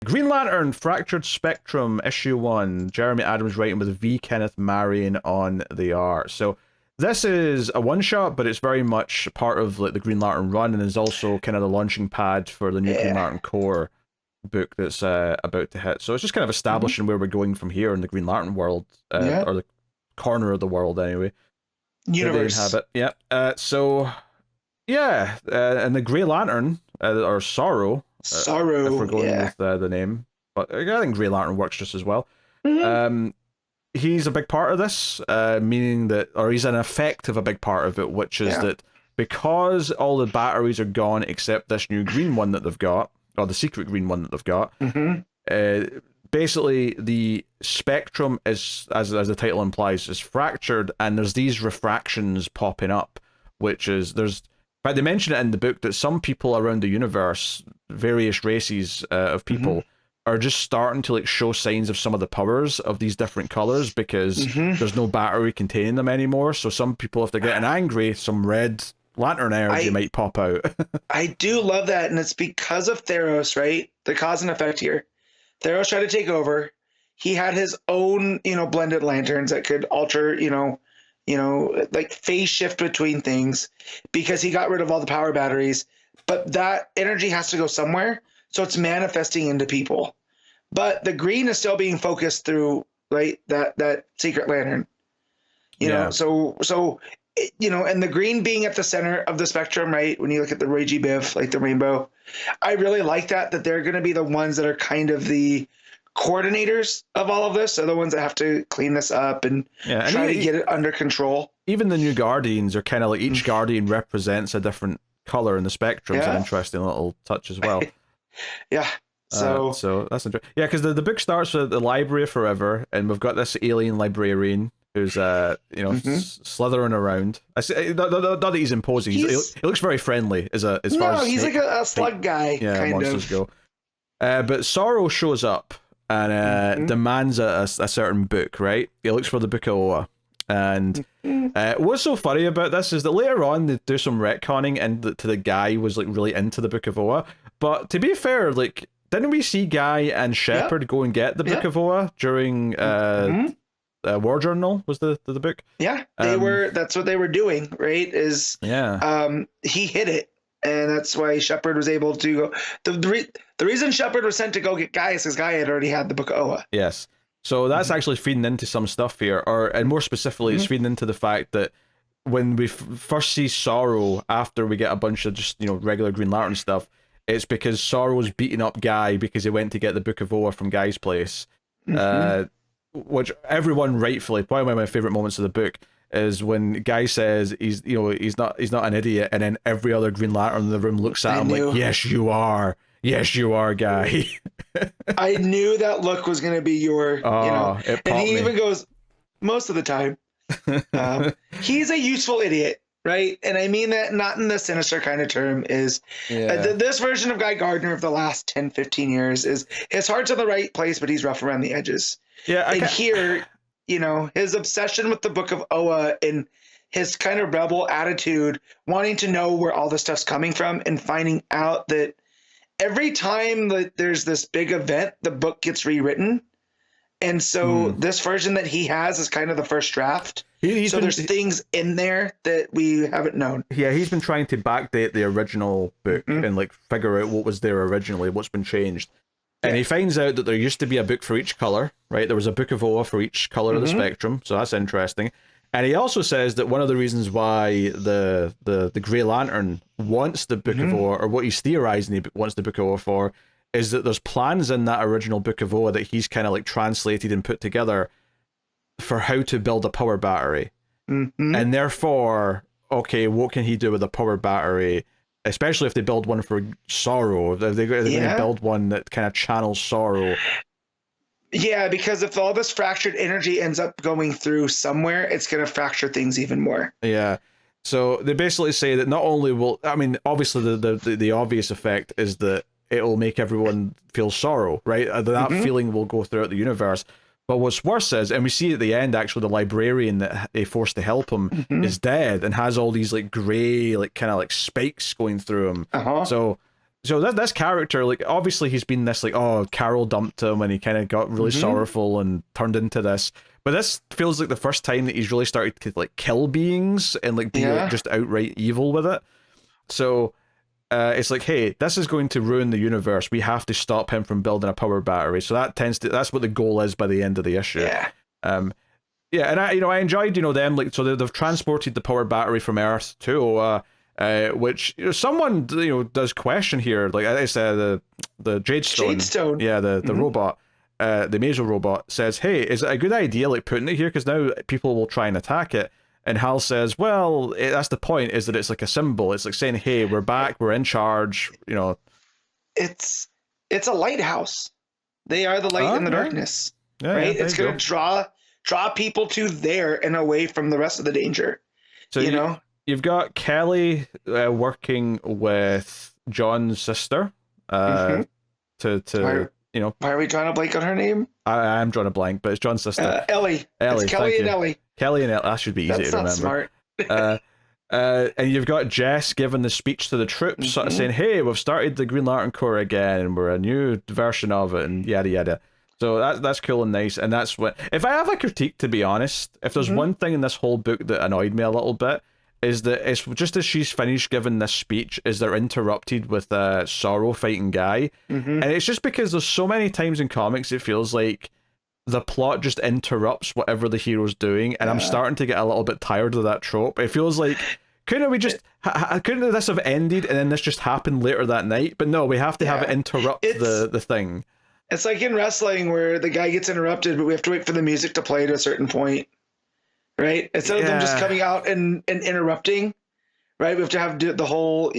Green Lantern Fractured Spectrum issue 1. Jeremy Adams writing with V Kenneth Marion on the art. So this is a one shot, but it's very much part of like the Green Lantern run, and is also kind of the launching pad for the new Green Lantern Corps book that's about to hit. So it's just kind of establishing where we're going from here in the Green Lantern world, or the corner of the world anyway. Universe. Inhabit. Yeah. And the Grey Lantern, or Sorrow. Sorrow. If we're going with the name, but I think Grey Lantern works just as well. He's a big part of this, meaning that, or he's an effect of a big part of it, which is that because all the batteries are gone except this new green one that they've got, or the secret green one that they've got, basically the spectrum is, as the title implies, is fractured, and there's these refractions popping up, which is, in fact, they mention it in the book that some people around the universe, various races of people, are just starting to like show signs of some of the powers of these different colors because there's no battery containing them anymore. So some people, if they're getting angry, some red lantern energy might pop out. I do love that, and it's because of Theros, right? The cause and effect here. Theros tried to take over. He had his own, blended lanterns that could alter, like phase shift between things because he got rid of all the power batteries. But that energy has to go somewhere, so it's manifesting into people. But the green is still being focused through, right, that secret lantern. You know, and the green being at the center of the spectrum, right? When you look at the Roy G. Biv, like the rainbow, I really like that they're going to be the ones that are kind of the coordinators of all of this. They're the ones that have to clean this up and try to get it under control. Even the new Guardians are kind of like each Guardian represents a different color in the spectrum. It's an interesting little touch as well. So that's interesting. Yeah, because the book starts with the Library of Forever, and we've got this alien librarian who's slithering around. Not that he's imposing. He looks very friendly as far as he's like a slug guy. Yeah, monsters go. But Sorrow shows up and demands a certain book. Right? He looks for the Book of Oa. And what's so funny about this is that later on they do some retconning and to the guy was like really into the Book of Oa. But to be fair, like, didn't we see Guy and Shepard go and get the Book of Oa during War Journal was the book? Yeah, they were. That's what they were doing, right? He hid it, and that's why Shepard was able to go. The reason Shepard was sent to go get Guy is because Guy had already had the Book of Oa. Yes. So that's actually feeding into some stuff here, and more specifically, it's feeding into the fact that when we first see Sorrow after we get a bunch of just regular Green Lantern stuff, it's because Sorrow's beating up Guy because he went to get the Book of Oa from Guy's place, which everyone rightfully, probably one of my favorite moments of the book is when Guy says he's not an idiot, and then every other Green Lantern in the room looks at him like, yes you are, Guy. I knew that look was going to be your, and he even goes, most of the time, he's a useful idiot, right? And I mean that not in the sinister kind of term. This version of Guy Gardner of the last 10, 15 years is his heart's in the right place, but he's rough around the edges. Yeah. And here, his obsession with the Book of Oa and his kind of rebel attitude, wanting to know where all this stuff's coming from and finding out that every time that there's this big event, the book gets rewritten. And so this version that he has is kind of the first draft. There's things in there that we haven't known. Yeah, he's been trying to backdate the original book and like figure out what was there originally, what's been changed. And he finds out that there used to be a book for each color, right? There was a Book of Oa for each color of the spectrum. So that's interesting. And he also says that one of the reasons why the Grey Lantern wants the Book of Oa, or what he's theorizing he wants the Book of Oa for, is that there's plans in that original Book of Oa that he's kind of like translated and put together for how to build a power battery. And therefore, okay, what can he do with a power battery? Especially if they build one for Sorrow. They're going to build one that kind of channels Sorrow. Yeah, because if all this fractured energy ends up going through somewhere, it's going to fracture things even more. Yeah. So they basically say that not only will, I mean, obviously the obvious effect is that it'll make everyone feel sorrow, right? That feeling will go throughout the universe. But what's worse is, and we see at the end, actually, the librarian that they forced to help him is dead and has all these like gray, like kind of like spikes going through him. So So this character, like, obviously he's been this, like, oh, Carol dumped him and he kind of got really sorrowful and turned into this. But this feels like the first time that he's really started to, like, kill beings and, like, be like, just outright evil with it. So it's like, hey, this is going to ruin the universe. We have to stop him from building a power battery. So that's what the goal is by the end of the issue. Yeah. Yeah, and I enjoyed, them, like, so they've transported the power battery from Earth to Oa. Which someone does question here, like it's the Jadestone. Yeah, the robot, the Mazel robot says, "Hey, is it a good idea like putting it here? Because now people will try and attack it." And Hal says, "Well, that's the point. Is that it's like a symbol. It's like saying, hey, we're back. We're in charge. It's a lighthouse. They are the light in the darkness, right? It's gonna draw people to there and away from the rest of the danger. So You've got Kelly working with John's sister to Why are we drawing a blank on her name? I'm drawing a blank, but it's John's sister. Ellie. It's Kelly and Ellie. Kelly and Ellie. That should be easy to remember. That's not smart. And you've got Jess giving the speech to the troops, sort of saying, hey, we've started the Green Lantern Corps again, and we're a new version of it, and yada yada. So that's cool and nice, and that's what... If I have a critique, to be honest, if there's one thing in this whole book that annoyed me a little bit, is that it's just as she's finished giving this speech, is they're interrupted with Sorrow fighting Guy. And it's just because there's so many times in comics it feels like the plot just interrupts whatever the hero's doing, and I'm starting to get a little bit tired of that trope. It feels like, couldn't we just... couldn't this have ended and then this just happened later that night? But no, we have to have it interrupt the thing. It's like in wrestling where the guy gets interrupted, but we have to wait for the music to play at a certain point. Right? Instead of them just coming out and interrupting, right? We have to have the whole,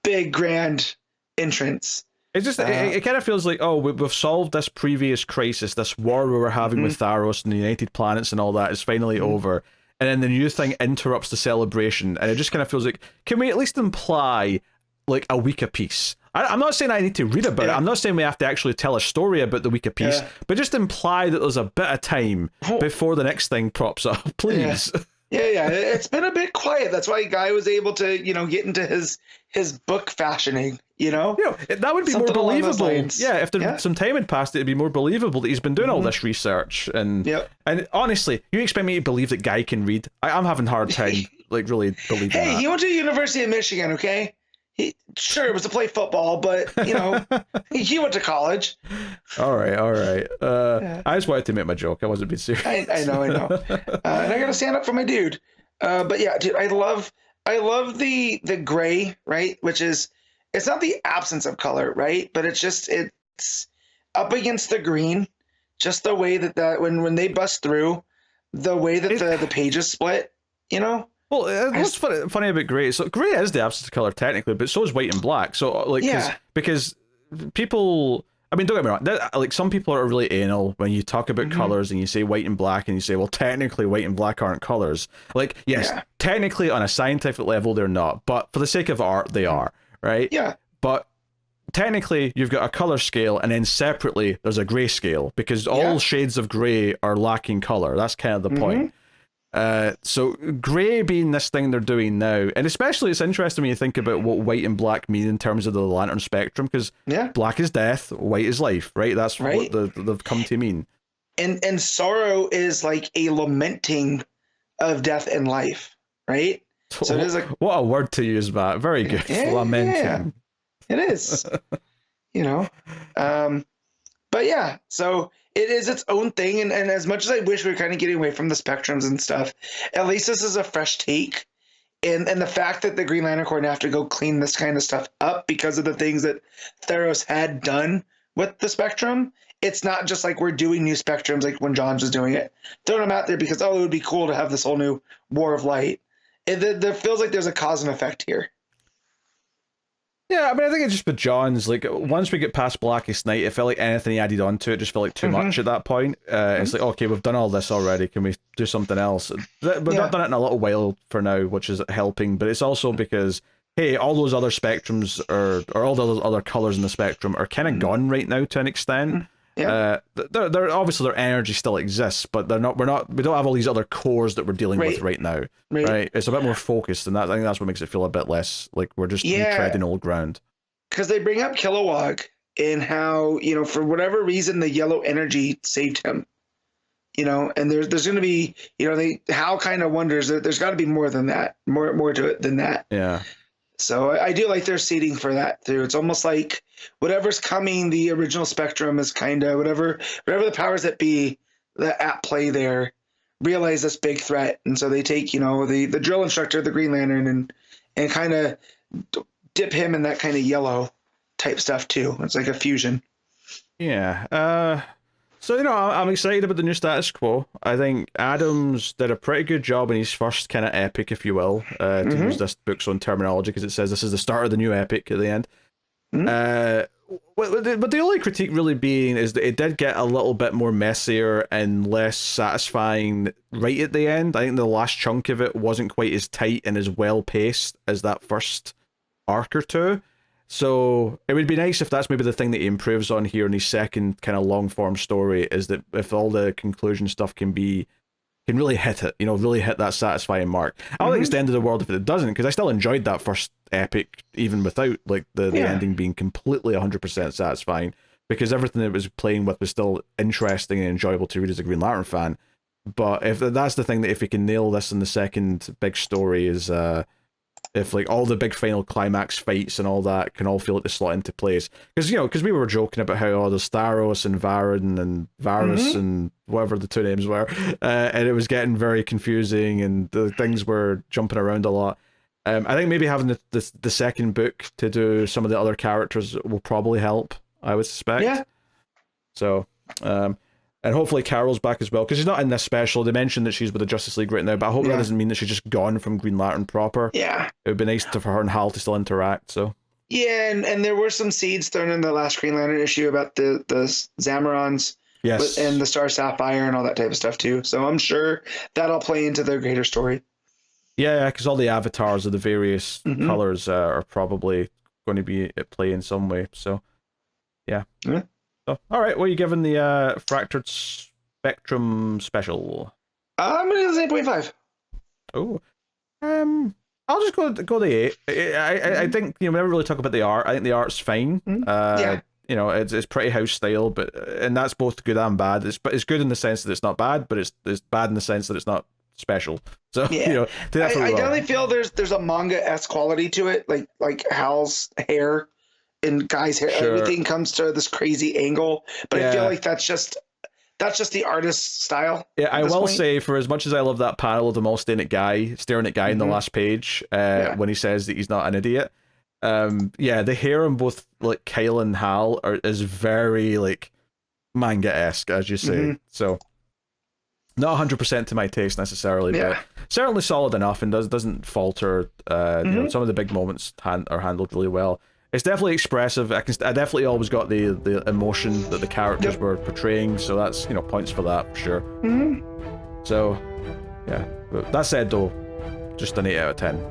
big grand entrance. It's just, it kind of feels like, oh, we've solved this previous crisis, this war we were having with Tharos and the United Planets and all that is finally over. And then the new thing interrupts the celebration. And it just kind of feels like, can we at least imply like a week apiece? I'm not saying I need to read about it. I'm not saying we have to actually tell a story about the week apiece, but just imply that there's a bit of time before the next thing props up, please. Yeah. It's been a bit quiet. That's why Guy was able to, get into his book fashioning, that would be something more believable. Yeah, if some time had passed, it'd be more believable that he's been doing all this research. And honestly, you expect me to believe that Guy can read? I'm having a hard time, like, really believing that. Hey, he went to the University of Michigan, okay? Sure, it was to play football, but he went to college. All right. I just wanted to make my joke. I wasn't being serious. I know. And I gotta stand up for my dude. But yeah, dude, I love the gray, right? Which is, it's not the absence of color, right? But it's up against the green. Just the way that when they bust through, the way that the pages split, Well, what's funny about grey? So grey is the absence of color technically, but so is white and black. So like, because people, I mean, don't get me wrong. Like some people are really anal when you talk about colors and you say white and black, and you say, well, technically white and black aren't colors. Like, yes, technically on a scientific level they're not, but for the sake of art they are, right? Yeah. But technically you've got a color scale, and then separately there's a gray scale, because all shades of gray are lacking color. That's kind of the point. So grey being this thing they're doing now, and especially it's interesting when you think about what white and black mean in terms of the Lantern spectrum, because black is death, white is life, right? That's what they've come to mean. And sorrow is like a lamenting of death and life, right? So it is like, what a word to use, Matt. Very good. Lamenting. It is. But yeah, so it is its own thing, and as much as I wish we were kind of getting away from the spectrums and stuff, at least this is a fresh take. And the fact that the Green Lantern Corps have to go clean this kind of stuff up because of the things that Theros had done with the spectrum, it's not just like we're doing new spectrums like when John's was doing it. Throwing them out there because, it would be cool to have this whole new War of Light. There feels like there's a cause and effect here. Yeah, I mean, I think it's just with John's, like, once we get past Blackest Night, it felt like anything he added onto it just felt like too much at that point. It's like, okay, we've done all this already, can we do something else? We've not done it in a little while for now, which is helping, but it's also because, hey, all those other spectrums, or all those other colours in the spectrum are kind of gone right now to an extent. They're obviously their energy still exists, but they're not. We don't have all these other cores that we're dealing with right now. Right. It's a bit more focused, and that I think that's what makes it feel a bit less like we're just treading old ground. Because they bring up Kilowog and how, you know, for whatever reason the yellow energy saved him. You know, and there's going to be, you know, Hal kind of wonders that there's got to be more than that, more to it than that. Yeah. So I do like their seeding for that too. It's almost like whatever's coming, the original Spectrum is kind of whatever the powers that be that at play there realize this big threat, and so they take, you know, the drill instructor, the Green Lantern, and kind of dip him in that kind of yellow type stuff too. It's like a fusion. Yeah. So, you know, I'm excited about the new status quo. I think Adams did a pretty good job in his first kind of epic, if you will, to use this book's own terminology, because it says this is the start of the new epic at the end. But the only critique really being is that it did get a little bit more messier and less satisfying right at the end. I think the last chunk of it wasn't quite as tight and as well paced as that first arc or two. So it would be nice if that's maybe the thing that he improves on here in his second kind of long form story, is that if all the conclusion stuff can really hit it, you know, really hit that satisfying mark. I don't think it's the end of the world if it doesn't, because I still enjoyed that first epic even without like the ending being completely 100% satisfying, because everything it was playing with was still interesting and enjoyable to read as a Green Lantern fan. But if that's the thing, that if he can nail this in the second big story, is if like all the big final climax fights and all that can all feel like they slot into place. Because we were joking about how there's Staros and Varan and Varus and whatever the two names were, and it was getting very confusing and the things were jumping around a lot. I think maybe having the second book to do some of the other characters will probably help, I would suspect. Yeah. So, and hopefully Carol's back as well, because she's not in this special. They mentioned that she's with the Justice League right now, but I hope that doesn't mean that she's just gone from Green Lantern proper. Yeah. It would be nice for her and Hal to still interact, so. Yeah, and there were some seeds thrown in the last Green Lantern issue about the Zamorons. Yes. And the Star Sapphire and all that type of stuff too. So I'm sure that'll play into their greater story. Yeah, because all the avatars of the various colors are probably going to be at play in some way, so. Yeah. So, all right, what are you giving the Fractured Spectrum special? I'm going to go 8.5. Oh, I'll just go the 8. I think, you know, we never really talk about the art. I think the art's fine. You know, it's pretty house style, and that's both good and bad. It's good in the sense that it's not bad, but it's bad in the sense that it's not special. So you know, I definitely feel there's a manga-esque quality to it, like Hal's hair. And Guy's hair, everything comes to this crazy angle, but I feel like that's just the artist's style. Yeah, I will say, for as much as I love that panel of them all staring at Guy in the last page, when he says that he's not an idiot, the hair on both like Kyle and Hal is very like manga-esque, as you say. So not 100% to my taste necessarily, but certainly solid enough and doesn't falter. You know, some of the big moments are handled really well. It's definitely expressive. I definitely always got the emotion that the characters were portraying, so that's, you know, points for that for sure. So, yeah. But that said, though, just an 8 out of 10.